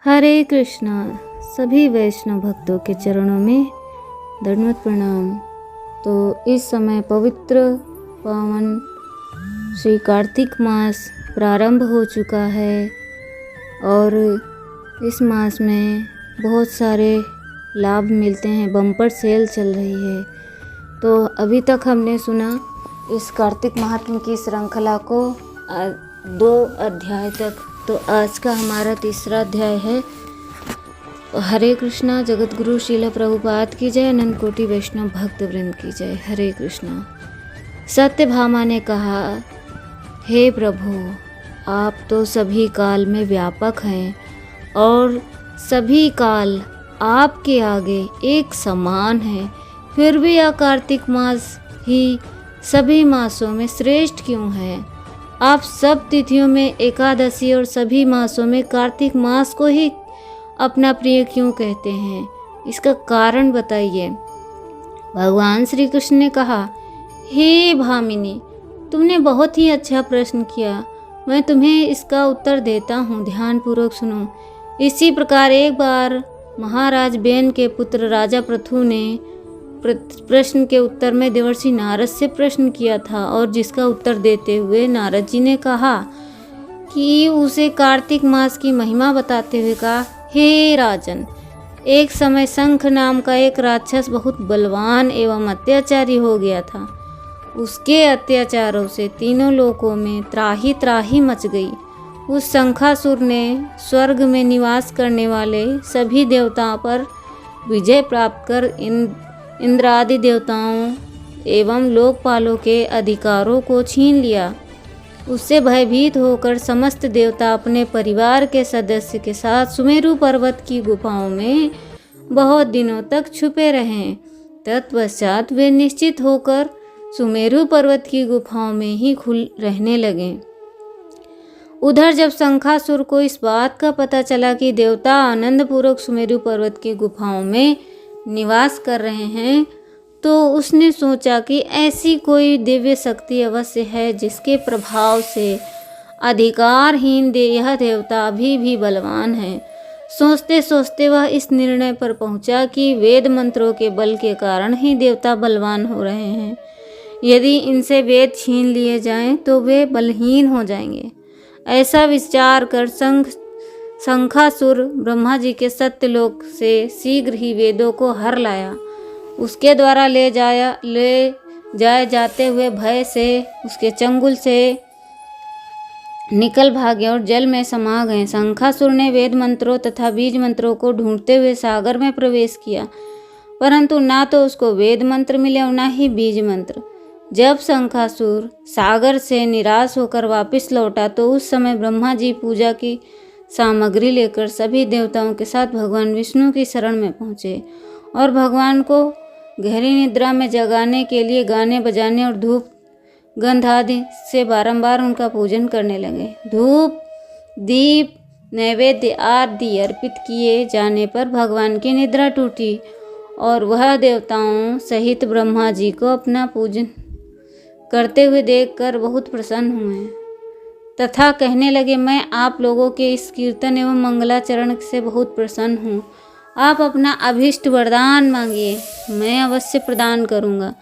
हरे कृष्णा। सभी वैष्णव भक्तों के चरणों में दंडवत प्रणाम। तो इस समय पवित्र पावन श्री कार्तिक मास प्रारंभ हो चुका है और इस मास में बहुत सारे लाभ मिलते हैं। बम्पर सेल चल रही है। तो अभी तक हमने सुना इस कार्तिक महात्म्य की श्रृंखला को 2 अध्याय तक। तो आज का हमारा तीसरा अध्याय है। हरे कृष्णा। जगत गुरु श्रील प्रभुपाद की जय। अनंत कोटि वैष्णव भक्त वृंद की जय। हरे कृष्णा। सत्यभामा ने कहा, हे प्रभु, आप तो सभी काल में व्यापक हैं और सभी काल आपके आगे एक समान है। फिर भी यह कार्तिक मास ही सभी मासों में श्रेष्ठ क्यों है? आप सब तिथियों में एकादशी और सभी मासों में कार्तिक मास को ही अपना प्रिय क्यों कहते हैं? इसका कारण बताइए। भगवान श्री कृष्ण ने कहा, हे भामिनी, तुमने बहुत ही अच्छा प्रश्न किया। मैं तुम्हें इसका उत्तर देता हूँ, ध्यानपूर्वक सुनो। इसी प्रकार एक बार महाराज बेन के पुत्र राजा पृथु ने प्रश्न के उत्तर में देवर्षि नारद से प्रश्न किया था और जिसका उत्तर देते हुए नारद जी ने कहा कि उसे कार्तिक मास की महिमा बताते हुए कहा, हे राजन, एक समय शंख नाम का एक राक्षस बहुत बलवान एवं अत्याचारी हो गया था। उसके अत्याचारों से तीनों लोकों में त्राही त्राही मच गई। उस शंखासुर ने स्वर्ग में निवास करने वाले सभी देवताओं पर विजय प्राप्त कर इंद्रादि देवताओं एवं लोकपालों के अधिकारों को छीन लिया। उससे भयभीत होकर समस्त देवता अपने परिवार के सदस्य के साथ सुमेरु पर्वत की गुफाओं में बहुत दिनों तक छुपे रहे। तत्पश्चात वे निश्चित होकर सुमेरु पर्वत की गुफाओं में ही रहने लगे। उधर जब शंखासुर को इस बात का पता चला कि देवता आनंदपूर्वक सुमेरु पर्वत की गुफाओं में निवास कर रहे हैं, तो उसने सोचा कि ऐसी कोई दिव्य शक्ति अवश्य है जिसके प्रभाव से अधिकारहीन यह देवता अभी भी बलवान है। सोचते सोचते वह इस निर्णय पर पहुंचा कि वेद मंत्रों के बल के कारण ही देवता बलवान हो रहे हैं। यदि इनसे वेद छीन लिए जाएं तो वे बलहीन हो जाएंगे। ऐसा विचार कर शंखासुर ब्रह्मा जी के सत्यलोक से शीघ्र ही वेदों को हर लाया। उसके द्वारा ले जाए जाते हुए भय से उसके चंगुल से निकल भागे और जल में समा गए। शंखासुर ने वेद मंत्रों तथा बीज मंत्रों को ढूंढते हुए सागर में प्रवेश किया, परंतु ना तो उसको वेद मंत्र मिले और ना ही बीज मंत्र। जब शंखासुर सागर से निराश होकर वापस लौटा तो उस समय ब्रह्मा जी पूजा की सामग्री लेकर सभी देवताओं के साथ भगवान विष्णु की शरण में पहुँचे और भगवान को गहरी निद्रा में जगाने के लिए गाने बजाने और धूप गंध आदि से बारंबार उनका पूजन करने लगे। धूप दीप नैवेद्य आदि अर्पित किए जाने पर भगवान की निद्रा टूटी और वह देवताओं सहित ब्रह्मा जी को अपना पूजन करते हुए देखकर बहुत प्रसन्न हुए तथा कहने लगे, मैं आप लोगों के इस कीर्तन एवं मंगलाचरण से बहुत प्रसन्न हूँ। आप अपना अभीष्ट वरदान मांगिए, मैं अवश्य प्रदान करूँगा।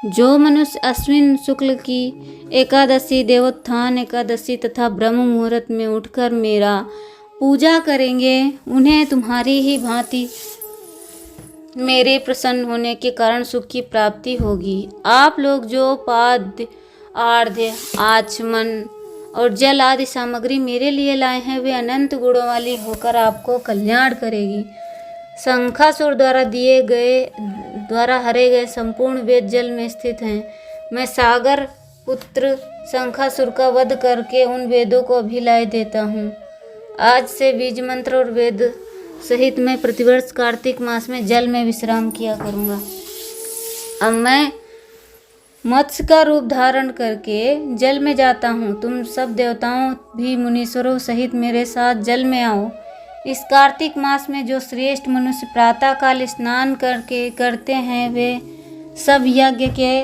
जो मनुष्य अश्विन शुक्ल की एकादशी, देवोत्थान एकादशी तथा ब्रह्म मुहूर्त में उठकर मेरा पूजा करेंगे, उन्हें तुम्हारी ही भांति मेरे प्रसन्न होने के कारण सुख की प्राप्ति होगी। आप लोग जो पाद्य, आर्ध्य, आचमन और जल आदि सामग्री मेरे लिए लाए हैं, वे अनंत गुणों वाली होकर आपको कल्याण करेगी। शंखासुर द्वारा हरे गए संपूर्ण वेद जल में स्थित हैं। मैं सागर पुत्र शंखासुर का वध करके उन वेदों को अभिलाय देता हूँ। आज से बीज मंत्र और वेद सहित मैं प्रतिवर्ष कार्तिक मास में जल में विश्राम किया करूँगा। अब मैं मत्स्य का रूप धारण करके जल में जाता हूँ। तुम सब देवताओं भी मुनीश्वरों सहित मेरे साथ जल में आओ। इस कार्तिक मास में जो श्रेष्ठ मनुष्य प्रातः काल स्नान करते हैं, वे सब यज्ञ के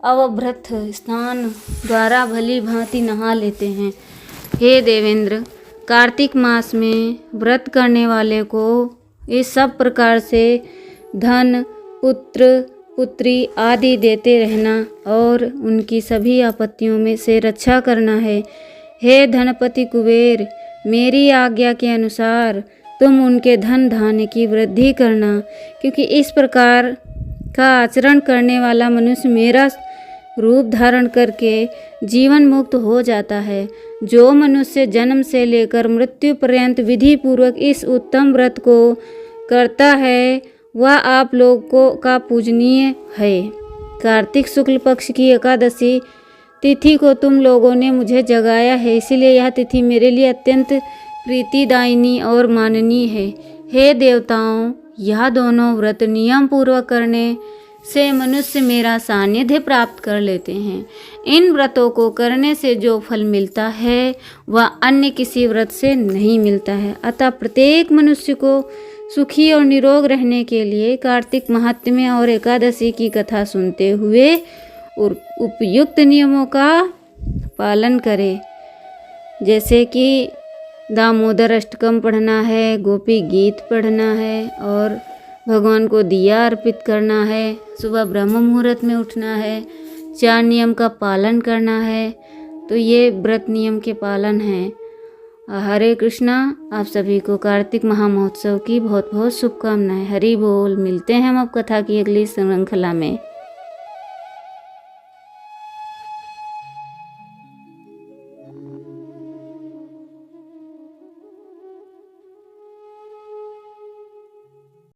अवभृत स्नान द्वारा भली भांति नहा लेते हैं। हे देवेंद्र, कार्तिक मास में व्रत करने वाले को इस सब प्रकार से धन, पुत्र, पुत्री आदि देते रहना और उनकी सभी आपत्तियों में से रक्षा करना है। हे धनपति कुबेर, मेरी आज्ञा के अनुसार तुम उनके धन धान्य की वृद्धि करना, क्योंकि इस प्रकार का आचरण करने वाला मनुष्य मेरा रूप धारण करके जीवन मुक्त हो जाता है। जो मनुष्य जन्म से लेकर मृत्यु पर्यंत विधि पूर्वक इस उत्तम व्रत को करता है वह आप लोगों का पूजनीय है। कार्तिक शुक्ल पक्ष की एकादशी तिथि को तुम लोगों ने मुझे जगाया है, इसीलिए यह तिथि मेरे लिए अत्यंत प्रीतिदायिनी और माननीय है। हे देवताओं, यह दोनों व्रत नियम पूर्वक करने से मनुष्य मेरा सानिध्य प्राप्त कर लेते हैं। इन व्रतों को करने से जो फल मिलता है वह अन्य किसी व्रत से नहीं मिलता है। अतः प्रत्येक मनुष्य को सुखी और निरोग रहने के लिए कार्तिक महात्म्य और एकादशी की कथा सुनते हुए और उपयुक्त नियमों का पालन करे, जैसे कि दामोदर अष्टकम पढ़ना है, गोपी गीत पढ़ना है और भगवान को दिया अर्पित करना है, सुबह ब्रह्म मुहूर्त में उठना है, 4 नियम का पालन करना है। तो ये व्रत नियम के पालन हैं। हरे कृष्णा। आप सभी को कार्तिक महामहोत्सव की बहुत बहुत शुभकामनाएं। हरि बोल। मिलते हैं हम अब कथा की अगली श्रृंखला में।